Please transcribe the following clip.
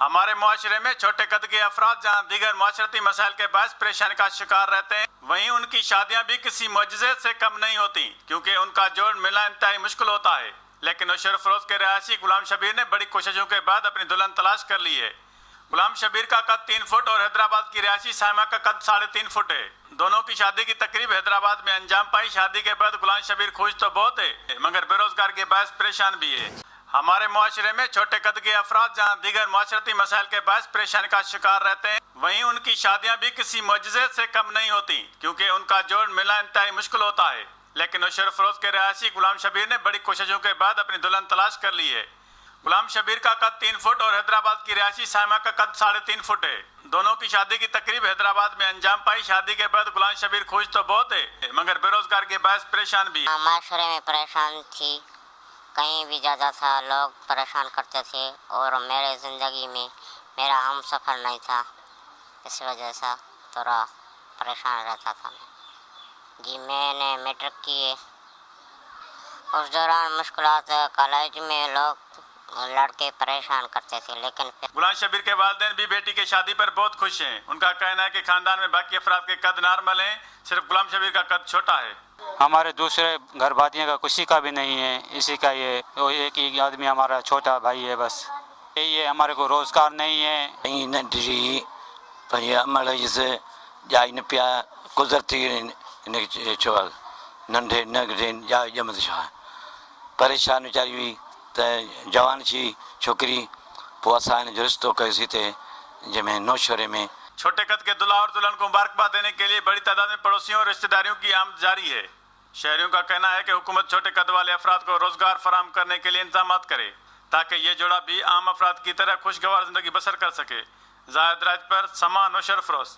ہمارے معاشرے میں چھوٹے قد کے افراد جہاں دیگر معاشرتی مسائل کے باعث پریشانی کا شکار رہتے ہیں، وہیں ان کی شادیاں بھی کسی معجزے سے کم نہیں ہوتی، کیونکہ ان کا جوڑ ملنا انتہائی مشکل ہوتا ہے۔ لیکن نوشہر فروز کے رہائشی غلام شبیر نے بڑی کوششوں کے بعد اپنی دلہن تلاش کر لی ہے۔ غلام شبیر کا قد 3 فٹ اور حیدرآباد کی رہائشی سائمہ کا قد 3.5 فٹ ہے۔ دونوں کی شادی کی تقریب حیدرآباد میں انجام پائی۔ شادی کے بعد غلام شبیر خوش تو بہت ہے، مگر بے روزگار کے باعث پریشان بھی ہے۔ ہمارے معاشرے میں چھوٹے قد کے افراد جہاں دیگر معاشرتی مسائل کے باعث پریشانی کا شکار رہتے ہیں، وہیں ان کی شادیاں بھی کسی معجزے سے کم نہیں ہوتی، کیونکہ ان کا جوڑ ملنا انتہائی مشکل ہوتا ہے۔ لیکن نوشہر فروز کے رہائشی غلام شبیر نے بڑی کوششوں کے بعد اپنی دلہن تلاش کر لی ہے۔ غلام شبیر کا قد 3 فٹ اور حیدرآباد کی رہائشی سائمہ کا قد 3.5 فٹ ہے۔ دونوں کی شادی کی تقریب حیدرآباد میں انجام پائی۔ شادی کے بعد غلام شبیر خوش تو بہت ہے، مگر بے روزگار کے باعث پریشان بھی ہے۔ معاشرے میں پریشان تھی، کہیں بھی جاتا تھا لوگ پریشان کرتے تھے، اور میرے زندگی میں میرا ہم سفر نہیں تھا، اس وجہ سے تھوڑا پریشان رہتا تھا جی۔ میں نے میٹرک کیے، اس دوران مشکلات کالج میں لوگ لڑکے پریشان کرتے تھے، لیکن غلام شبیر کے والدین بھی بیٹی کی شادی پر بہت خوش ہیں۔ ان کا کہنا ہے کہ خاندان میں باقی افراد کے قد نارمل ہیں، صرف غلام شبیر کا قد چھوٹا ہے۔ ہمارے دوسرے گھر بھاتیوں کا کسی کا بھی نہیں ہے، اسی کا یہ ایک ہی آدمی ہمارا چھوٹا بھائی ہے، بس یہی ہے۔ ہمارے کو روزگار نہیں ہے۔ ننڈری پنج عمل سے جائی نہ پیا گزرتی چوال ننڈے نگرین جا جمد شاہ پریشان ویچاری ہوئی تو جوان چی چھوکری پو اسان جو رشتو کیسی تھے جمیں نوشہرے میں۔ چھوٹے قد کے دلہا اور دلہن کو مبارکباد دینے کے لیے بڑی تعداد میں پڑوسیوں اور رشتہ داریوں کی آمد جاری ہے۔ شہریوں کا کہنا ہے کہ حکومت چھوٹے قد والے افراد کو روزگار فراہم کرنے کے لیے انتظامات کرے، تاکہ یہ جوڑا بھی عام افراد کی طرح خوشگوار زندگی بسر کر سکے۔ زاہد راج پر سما نوشہر فروز۔